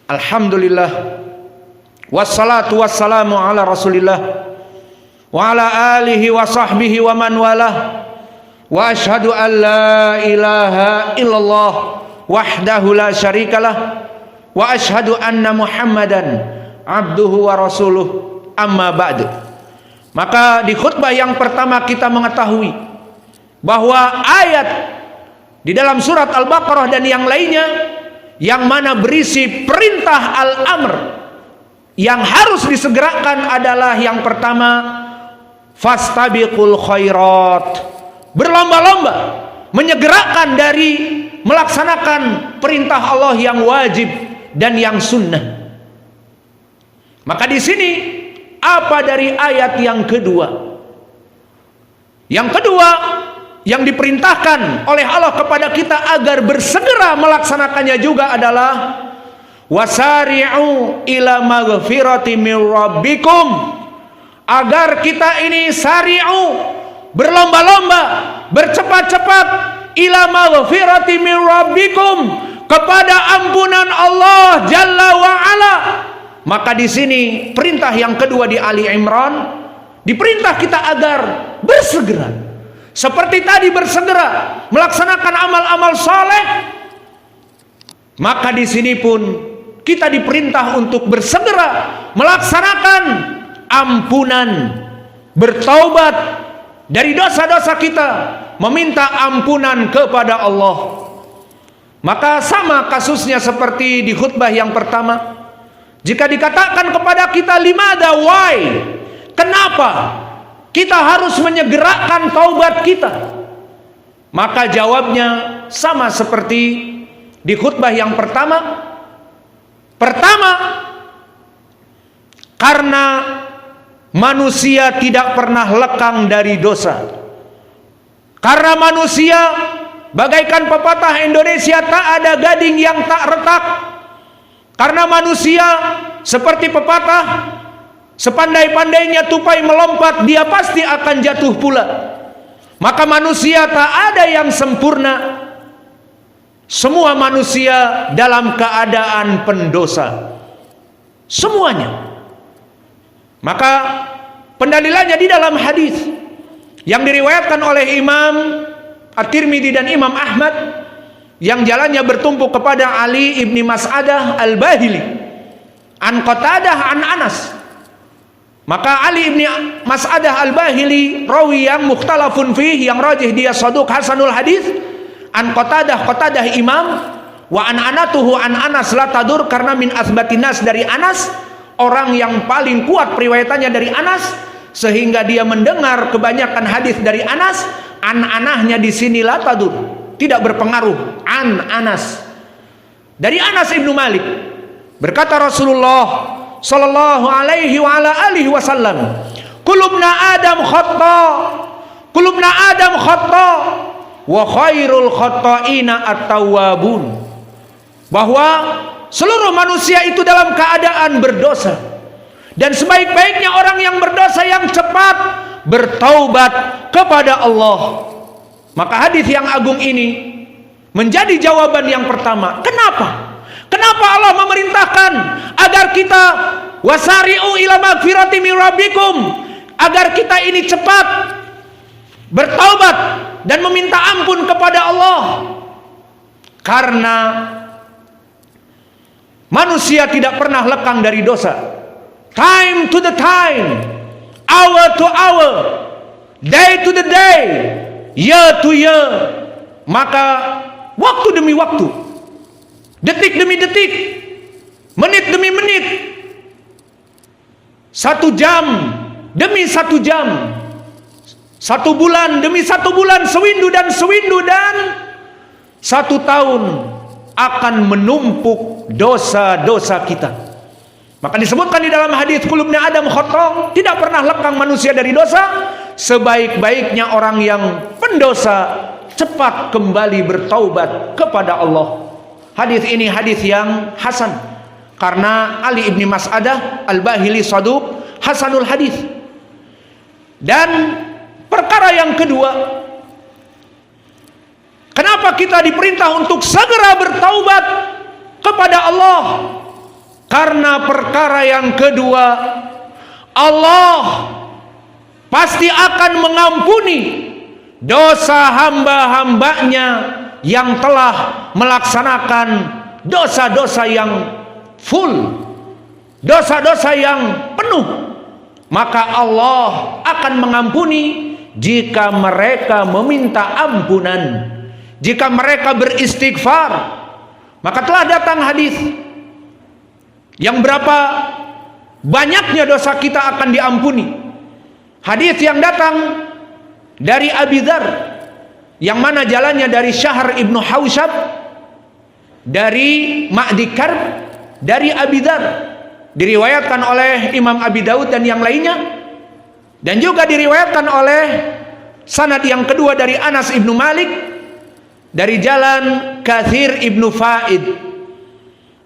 Alhamdulillah, wassalatu wassalamu ala Rasulillah wa ala alihi wa sahbihi wa man walah, wa ashhadu an la ilaha illallah wahdahu la syarikalah, wa ashhadu anna Muhammadan abduhu wa rasuluh, amma ba'du. Maka di khutbah yang pertama kita mengetahui bahwa ayat di dalam surat Al-Baqarah dan yang lainnya yang mana berisi perintah al-amr yang harus disegerakan adalah yang pertama, fastabiqul khairat, berlomba-lomba menyegerakan dari melaksanakan perintah Allah yang wajib dan yang sunnah. Maka di sini apa dari ayat yang kedua? Yang kedua yang diperintahkan oleh Allah kepada kita agar bersegera melaksanakannya juga adalah wasari'u ila maghfirati min rabbikum, agar kita ini sari'u, berlomba-lomba, bercepat-cepat, ila maghfirati min rabbikum, kepada ampunan Allah Jalla wa Ala. Maka di sini perintah yang kedua di Ali Imran, diperintah kita agar bersegera. Seperti tadi bersegera melaksanakan amal-amal saleh, maka di sini pun kita diperintah untuk bersegera melaksanakan ampunan, bertaubat dari dosa-dosa kita, meminta ampunan kepada Allah. Maka sama kasusnya seperti di khutbah yang pertama. Jika dikatakan kepada kita limada, why, kenapa kita harus menyegerakan taubat kita, maka jawabnya sama seperti di khutbah yang pertama. Pertama, karena manusia tidak pernah lekang dari dosa. Karena manusia bagaikan pepatah Indonesia, tak ada gading yang tak retak. Karena manusia seperti pepatah, sepandai-pandainya tupai melompat, dia pasti akan jatuh pula. Maka manusia tak ada yang sempurna. Semua manusia dalam keadaan pendosa, semuanya. Maka pendalilannya di dalam hadis yang diriwayatkan oleh Imam At-Tirmidzi dan Imam Ahmad, yang jalannya bertumpu kepada Ali ibni Mas'adah al-Bahili an Qatadah an Anas. Maka Ali ibni Mas'adah al-Bahili rawi yang mukhtalafun fih, yang rajih dia saduq hasanul hadis, an Qatadah imam, wa an anatuhu an Anas la tadur, karena min asbatinas, dari Anas, orang yang paling kuat periwayatannya dari Anas, sehingga dia mendengar kebanyakan hadis dari Anas. An anahnya di sini la tadur, tidak berpengaruh. An Anas, dari Anas ibnu Malik, berkata Rasulullah sallallahu alaihi wa ala alihi wasallam, kulubna Adam khata, kulubna Adam khata, wa khairul khata'ina at-tawwabun, bahwa seluruh manusia itu dalam keadaan berdosa, dan sebaik-baiknya orang yang berdosa yang cepat bertaubat kepada Allah. Maka hadis yang agung ini menjadi jawaban yang pertama. Kenapa? Kenapa Allah memerintahkan agar kita wasari'u ila magfirati min rabbikum, agar kita ini cepat bertaubat dan meminta ampun kepada Allah? Karena manusia tidak pernah lekang dari dosa. Time to the time, hour to hour, day to the day, year to year. Maka waktu demi waktu, detik demi detik, menit demi menit, 1 jam demi 1 jam, 1 bulan demi 1 bulan, sewindu dan sewindu, dan 1 tahun akan menumpuk dosa-dosa kita. Maka disebutkan di dalam hadis, kulubna Adam khata, tidak pernah lekang manusia dari dosa, sebaik-baiknya orang yang pendosa cepat kembali bertaubat kepada Allah. Hadis ini hadis yang hasan, karena Ali ibni Mas'adah al-Bahili saduq hasanul hadis. Dan perkara yang kedua, kenapa kita diperintah untuk segera bertaubat kepada Allah? Karena perkara yang kedua, Allah pasti akan mengampuni dosa hamba-hambanya yang telah melaksanakan dosa-dosa yang full, dosa-dosa yang penuh. Maka Allah akan mengampuni jika mereka meminta ampunan, jika mereka beristighfar. Maka telah datang hadis yang berapa banyaknya dosa kita akan diampuni. Hadis yang datang dari Abi Dzar, yang mana jalannya dari Syahr ibnu Hausyab, dari Ma'di Karb, dari Abi Dzar, diriwayatkan oleh Imam Abi Daud dan yang lainnya, dan juga diriwayatkan oleh sanad yang kedua dari Anas ibnu Malik dari jalan Katsir ibnu Faid.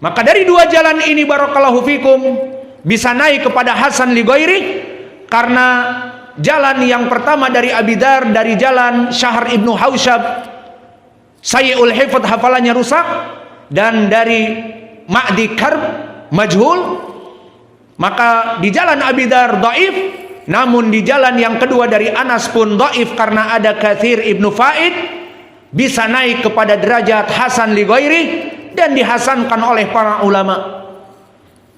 Maka dari dua jalan ini barakallahu fikum bisa naik kepada Hasan li ghairi, karena jalan yang pertama dari Abi Dzar dari jalan Syahr ibnu Hausyab sayyi'ul hifdz, hafalannya rusak, dan dari Ma'di Karb majhul. Maka di jalan Abi Dzar dhaif, namun di jalan yang kedua dari Anas pun dhaif karena ada Katsir ibnu Faid, bisa naik kepada derajat Hasan li ghairi dan dihasankan oleh para ulama.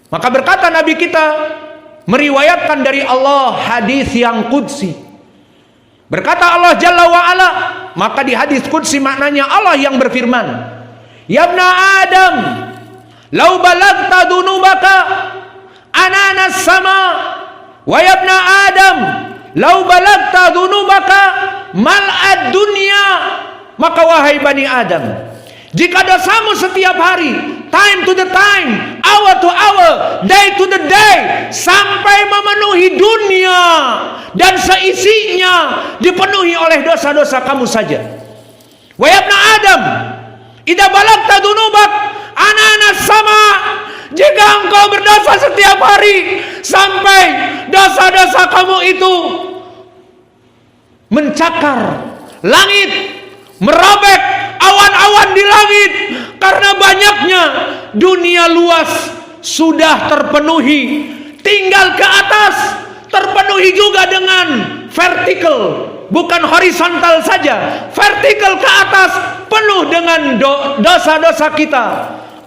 Maka berkata Nabi kita meriwayatkan dari Allah hadis yang qudsi. Berkata Allah Jalla wa Ala, maka di hadis qudsi maknanya Allah yang berfirman, "Ya ibna Adam, law balagta dunubaka ananas sama, wa ya ibna Adam, law balagta dunubaka mal'ad dunya." Maka wahai Bani Adam, jika dosamu setiap hari, time to the time, hour to hour, day to the day, sampai memenuhi dunia dan seisinya dipenuhi oleh dosa-dosa kamu saja. Wa ya ibna Adam, idza balagta dunubak ananas sama, jika engkau berdosa setiap hari sampai dosa-dosa kamu itu mencakar langit, merobek awan-awan di langit, karena banyaknya dunia luas sudah terpenuhi, tinggal ke atas terpenuhi juga dengan vertikal, bukan horizontal saja, vertikal ke atas penuh dengan dosa-dosa kita.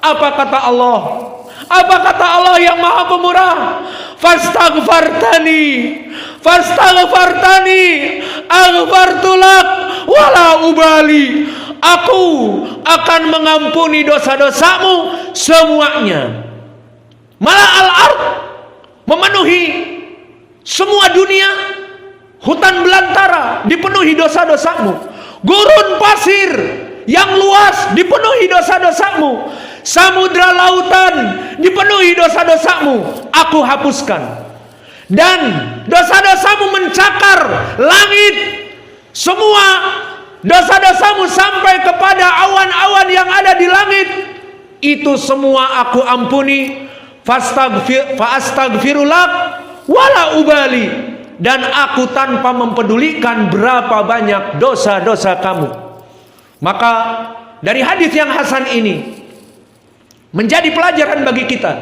Apa kata Allah? Apa kata Allah yang Maha Pemurah? Fastaghfartani aghfartulak wala ubali. Aku akan mengampuni dosa-dosamu semuanya. Malah al-ard, memenuhi semua dunia, hutan belantara dipenuhi dosa-dosamu, gurun pasir yang luas dipenuhi dosa-dosamu, samudra lautan dipenuhi dosa-dosamu, aku hapuskan. Dan dosa-dosamu mencakar langit, semua dosa-dosamu sampai kepada awan-awan yang ada di langit, itu semua aku ampuni. Fa'astaghfirulak wala ubali, dan aku tanpa mempedulikan berapa banyak dosa-dosa kamu. Maka dari hadis yang hasan ini menjadi pelajaran bagi kita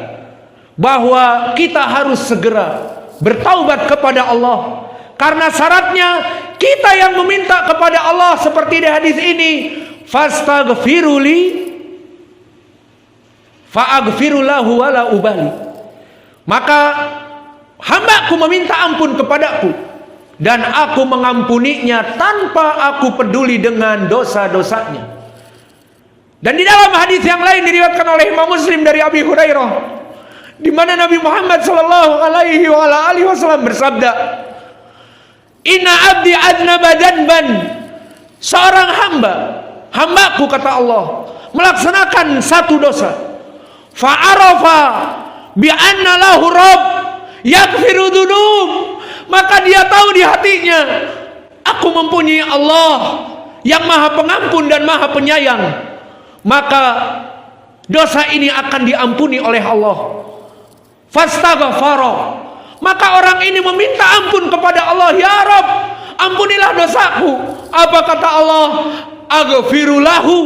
bahwa kita harus segera bertaubat kepada Allah, karena syaratnya kita yang meminta kepada Allah seperti di hadis ini, fastaghfiruli fa'aghfirulahu wala ubali. Maka hambaku meminta ampun kepadaku dan aku mengampuninya tanpa aku peduli dengan dosa-dosanya. Dan di dalam hadis yang lain diriwayatkan oleh Imam Muslim dari Abi Hurairah, di mana Nabi Muhammad sallallahu alaihi wasallam bersabda, "Inna abdi adnaba danban." Seorang hambaku kata Allah, melaksanakan satu dosa. Fa'arafa bi anna lahu rabb yaghfiru dzunub. Maka dia tahu di hatinya, aku mempunyai Allah yang Maha Pengampun dan Maha Penyayang. Maka dosa ini akan diampuni oleh Allah. Fastaghfara, maka orang ini meminta ampun kepada Allah, ya Rabb, ampunilah dosaku. Apa kata Allah? Aghfirulahu,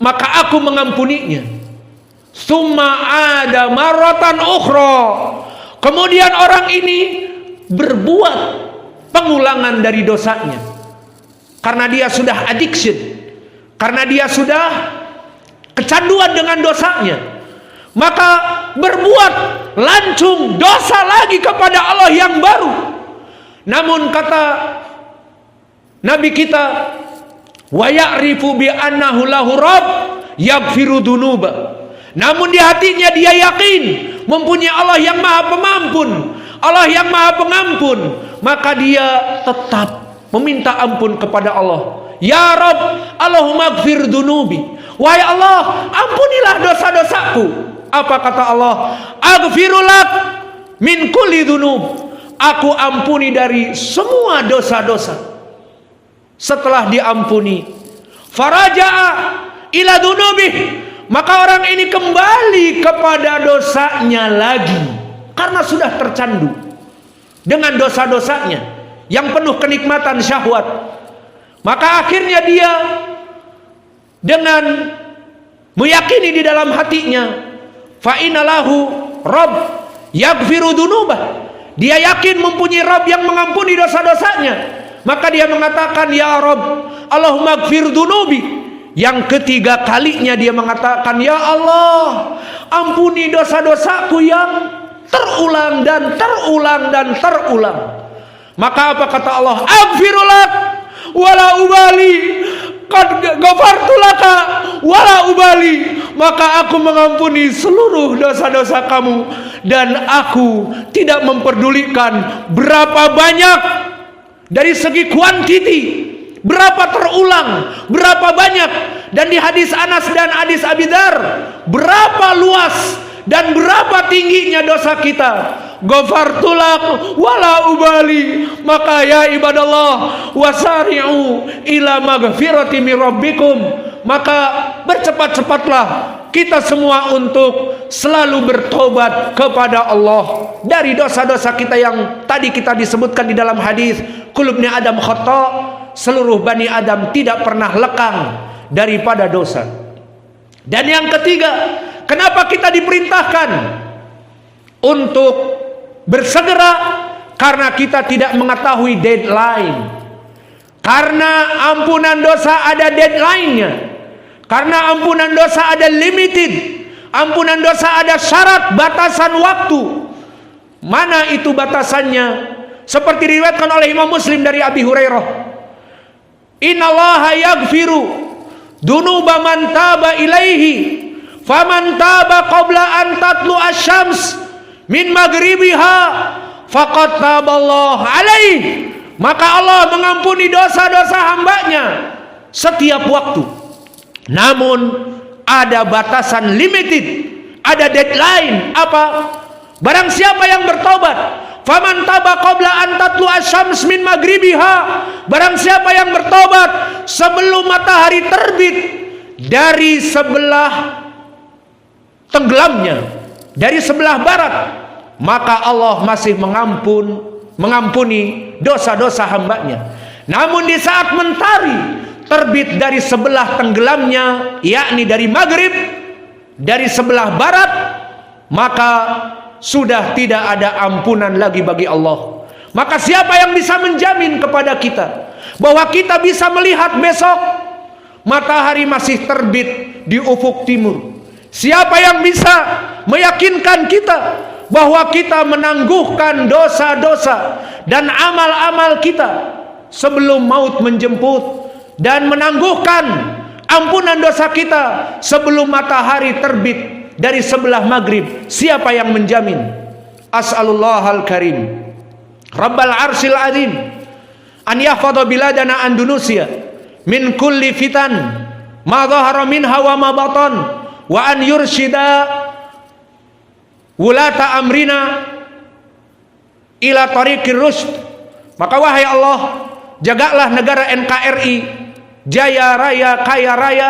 maka aku mengampuninya. Summa ada marratan ukhra. Kemudian orang ini berbuat pengulangan dari dosanya. Karena dia sudah addiction. Karena dia sudah kecanduan dengan dosanya. Maka berbuat lancung dosa lagi kepada Allah yang baru. Namun kata Nabi kita, wa ya'rifu bi annahu lahu rabb yaghfiru dunuba. Namun di hatinya dia yakin mempunyai Allah yang Maha Pemampun, Allah yang Maha Pengampun, maka dia tetap meminta ampun kepada Allah. Ya Rabb, Allahumma ighfir dunubi. Wahai Allah, ampunilah dosa-dosaku. Apa kata Allah? Aghfirulak min kulli dunub. Aku ampuni dari semua dosa-dosa. Setelah diampuni, faraja'a ila dunubih, maka orang ini kembali kepada dosanya lagi. Karena sudah tercandu dengan dosa-dosanya yang penuh kenikmatan syahwat. Maka akhirnya dia dengan meyakini di dalam hatinya, fa innalahu rabb yaghfiru dunubah. Dia yakin mempunyai Rabb yang mengampuni dosa-dosanya. Maka dia mengatakan, ya Rabb, Allahumma ighfir dunubi. Yang ketiga kalinya dia mengatakan, ya Allah, ampuni dosa-dosaku yang terulang dan terulang dan terulang. Maka apa kata Allah? Aghfirulak wala ubali, qad ghafartu laka wala ubali. Maka aku mengampuni seluruh dosa-dosa kamu, dan aku tidak memperdulikan berapa banyak dari segi kuantiti, berapa terulang, berapa banyak. Dan di hadis Anas dan hadis Abi Dzar, berapa luas dan berapa tingginya dosa kita. Ghafartulak wala ubali. Maka ya ibadallah, wasari'u ila maghfirati min rabbikum. Maka bercepat-cepatlah kita semua untuk selalu bertobat kepada Allah dari dosa-dosa kita yang tadi kita disebutkan di dalam hadis, kulubni Adam khata, seluruh Bani Adam tidak pernah lekang daripada dosa. Dan yang ketiga, kenapa kita diperintahkan untuk bersegera? Karena kita tidak mengetahui deadline. Karena ampunan dosa ada deadline-nya. Karena ampunan dosa ada limited. Ampunan dosa ada syarat, batasan waktu. Mana itu batasannya? Seperti diriwayatkan oleh Imam Muslim dari Abi Hurairah, innallaha yaghfiru dunuba man taba ilaihi, faman taba qabla an tatlu asy-syams min maghribiha faqad taballahu alaihi. Maka Allah mengampuni dosa-dosa hambanya setiap waktu. Namun ada batasan limited, ada deadline. Apa? Barang siapa yang bertobat, faman taba qabla an tatlu asy-syams min maghribiha, barang siapa yang bertobat sebelum matahari terbit dari sebelah tenggelamnya, dari sebelah barat, maka Allah masih mengampuni dosa-dosa hambanya. Namun di saat mentari terbit dari sebelah tenggelamnya, yakni dari maghrib, dari sebelah barat, maka sudah tidak ada ampunan lagi bagi Allah. Maka siapa yang bisa menjamin kepada kita bahwa kita bisa melihat besok matahari masih terbit di ufuk timur? Siapa yang bisa meyakinkan kita bahwa kita menangguhkan dosa-dosa dan amal-amal kita sebelum maut menjemput, dan menangguhkan ampunan dosa kita sebelum matahari terbit dari sebelah maghrib? Siapa yang menjamin? As'alullahal karim Rabbal arsil azim an yahfadha biladana Andalusia min kulli fitan ma dhahara minha wa ma batan, wa an yursyida wulata amrina ila tariqir rusyd. Maka wahai Allah, jagalah negara NKRI jaya raya, kaya raya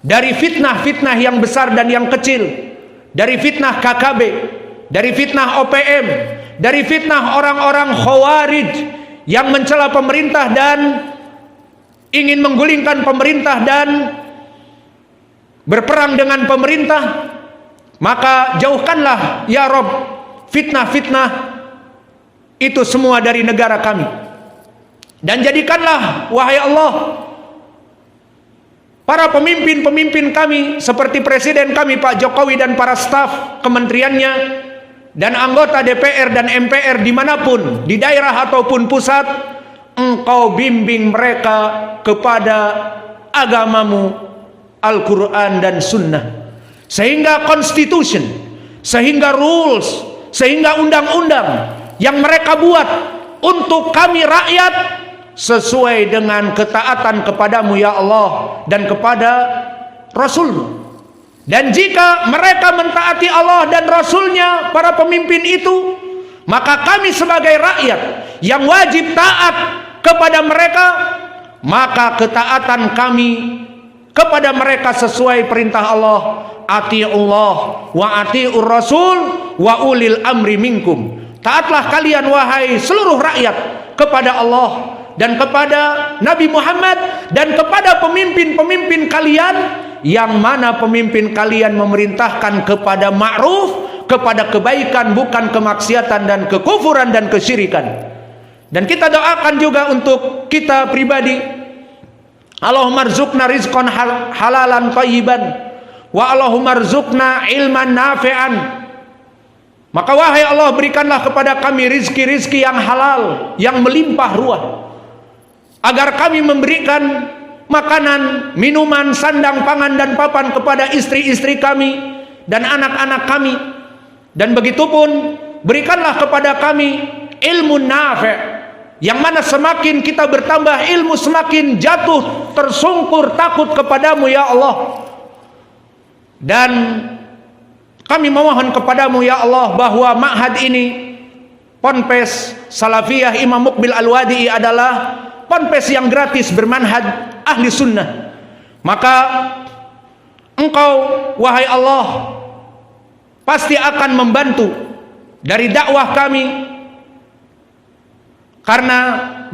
dari fitnah-fitnah yang besar dan yang kecil, dari fitnah KKB, dari fitnah OPM, dari fitnah orang-orang khawarij yang mencela pemerintah dan ingin menggulingkan pemerintah dan berperang dengan pemerintah, maka jauhkanlah ya Rob fitnah-fitnah itu semua dari negara kami. Dan jadikanlah wahai Allah para pemimpin-pemimpin kami seperti presiden kami Pak Jokowi dan para staf kementeriannya dan anggota DPR dan MPR dimanapun, di daerah ataupun pusat, Engkau bimbing mereka kepada agamamu, Al-Quran dan Sunnah, sehingga constitution, sehingga rules, sehingga undang-undang yang mereka buat untuk kami rakyat sesuai dengan ketaatan kepadamu ya Allah dan kepada Rasulmu. Dan jika mereka mentaati Allah dan Rasulnya, para pemimpin itu, maka kami sebagai rakyat yang wajib taat kepada mereka, maka ketaatan kami kepada mereka sesuai perintah Allah, ati'ullah wa ati'ur rasul wa ulil amri minkum. Taatlah kalian wahai seluruh rakyat kepada Allah dan kepada Nabi Muhammad dan kepada pemimpin-pemimpin kalian, yang mana pemimpin kalian memerintahkan kepada ma'ruf, kepada kebaikan, bukan kemaksiatan dan kekufuran dan kesyirikan. Dan kita doakan juga untuk kita pribadi, Allahumma rzuqna rizqan halalan thayyiban wa Allahumma rzuqna ilman nafi'an. Maka wahai Allah, berikanlah kepada kami rizki-rizki yang halal, yang melimpah ruah, agar kami memberikan makanan, minuman, sandang, pangan dan papan kepada istri-istri kami dan anak-anak kami. Dan begitupun berikanlah kepada kami ilmu nafi', yang mana semakin kita bertambah ilmu, semakin jatuh tersungkur takut kepadamu ya Allah. Dan kami memohon kepadamu ya Allah bahwa ma'had ini, Ponpes Salafiyah Imam Muqbil Al-Wadi'i, adalah ponpes yang gratis bermanhaj ahli sunnah. Maka Engkau wahai Allah pasti akan membantu dari dakwah kami, karena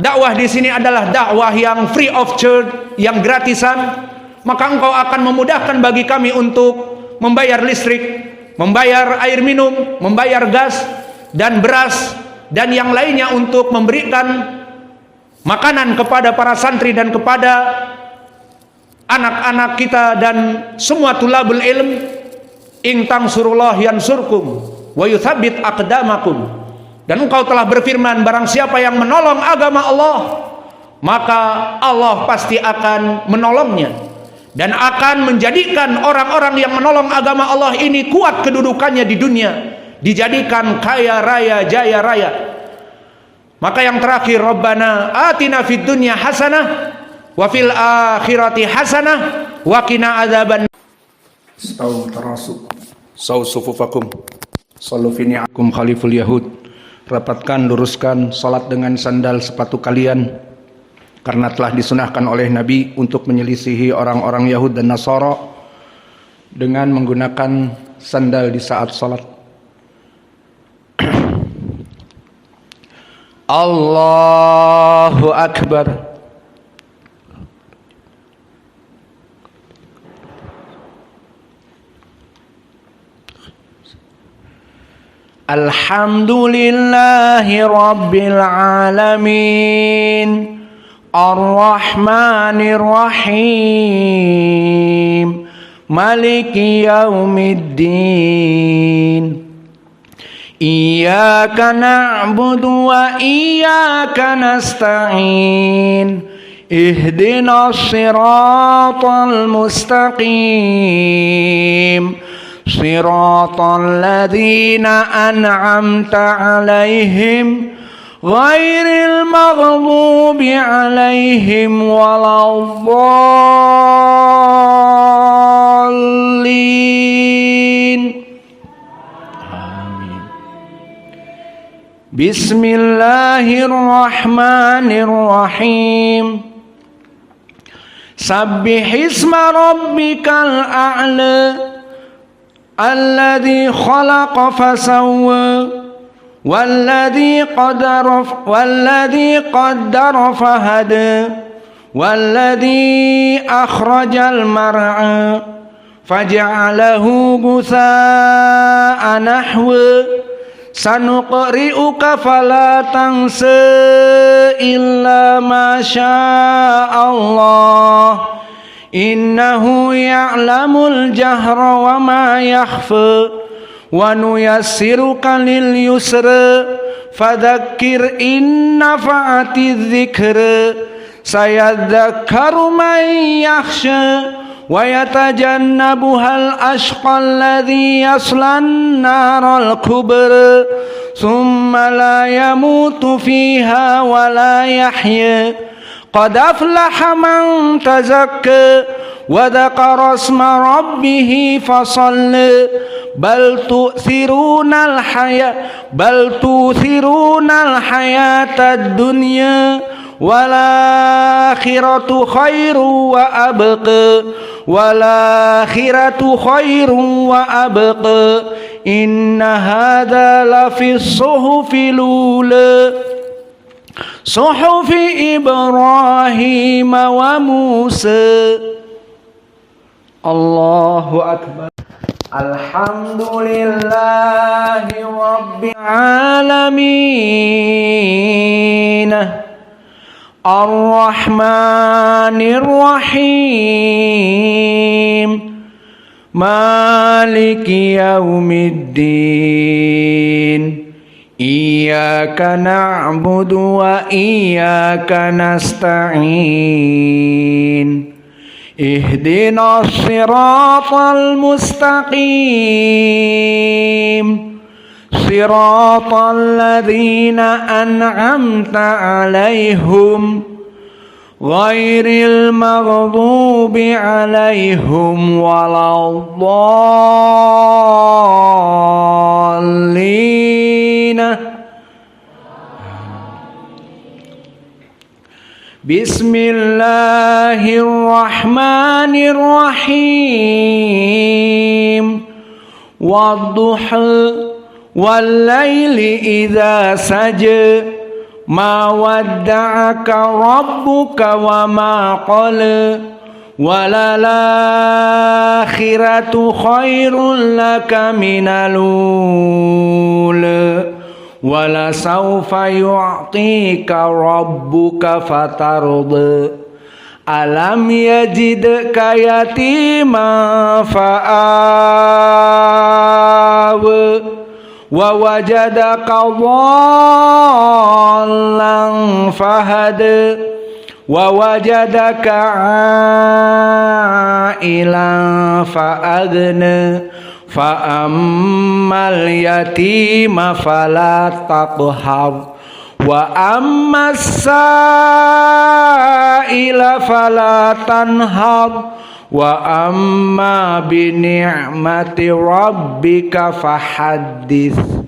dakwah di sini adalah dakwah yang free of charge, yang gratisan. Maka Engkau akan memudahkan bagi kami untuk membayar listrik, membayar air minum, membayar gas dan beras dan yang lainnya, untuk memberikan makanan kepada para santri dan kepada anak-anak kita dan semua tulabul ilm. In tansurullah yansurkum wa yuthabbit aqdamakum. Dan Engkau telah berfirman, barang siapa yang menolong agama Allah, maka Allah pasti akan menolongnya dan akan menjadikan orang-orang yang menolong agama Allah ini kuat kedudukannya di dunia, dijadikan kaya raya, jaya raya. Maka yang terakhir, Rabbana atina fid dunya hasanah wa fil akhirati hasanah wa qina adzaban. Stau tarasu sau sufufakum sallu fi ni'akum khaliful yahud. Rapatkan, luruskan salat dengan sandal sepatu kalian, karena telah disunahkan oleh Nabi untuk menyelisihi orang-orang Yahud dan Nasara dengan menggunakan sandal di saat salat. Allahu Akbar. Alhamdulillahi Rabbil Alamin, Ar-Rahmanir Rahim, Maliki Yaumiddin. Iyyaka na'budu wa iyyaka nasta'in. Ihdinas siratal mustaqim. Siratal ladzina an'amta 'alaihim ghairil maghdubi 'alaihim waladdallin. Amin. Bismillahirrahmanirrahim. Sabbihisma rabbikal a'la alladzi khalaqa fasawwa walladzi qaddara fahada walladzi akhrajal mar'a faja'alahu gusa'an nahwa sanuqri'uka fala tansa illa ma Allah innahu ya'lamul jahra wa ma yakhfa wa nuyassiruka lil yusra fadzakkir in nafa'atiz dzikra sayadzakkaru man yakhsha wa yatajannabuhal ashqal ladzi yaslan naral kubra thumma la yamutu fiha wa la yahya qad aflaha man tazakka wa dzakara isma rabbih fasalla bal tu'thirunal hayatad dunya wal akhiratu khairu wa abqa inna hadza lafis suhufil ula suhufi Ibrahim wa Musa. Allahu akbar. Alhamdulillahi rabbil alamin Ar-Rahmanir Rahim Maliki yaumiddin Iyyaka na'budu wa iyyaka nasta'in Ihdinas siratal mustaqim Siratal ladzina an'amta 'alaihim ghairil maghdubi 'alaihim waladdallin. Bismillahirrahmanirrahim. Wadduha wal-laili idza saja ma wadda'aka rabbuka wa ma qala walal akhiratu khairul laka minal ula wala sawfa yu'tika rabbuka fatarda alam yajidka yatiman fa'awa wa wajadaka dhallan fahada wa wajadaka ailan fa'agna fa ammal yatima fala taqhar wa ammas sa'ila fala tanhar wa amma bi ni'mati rabbika fahaddits.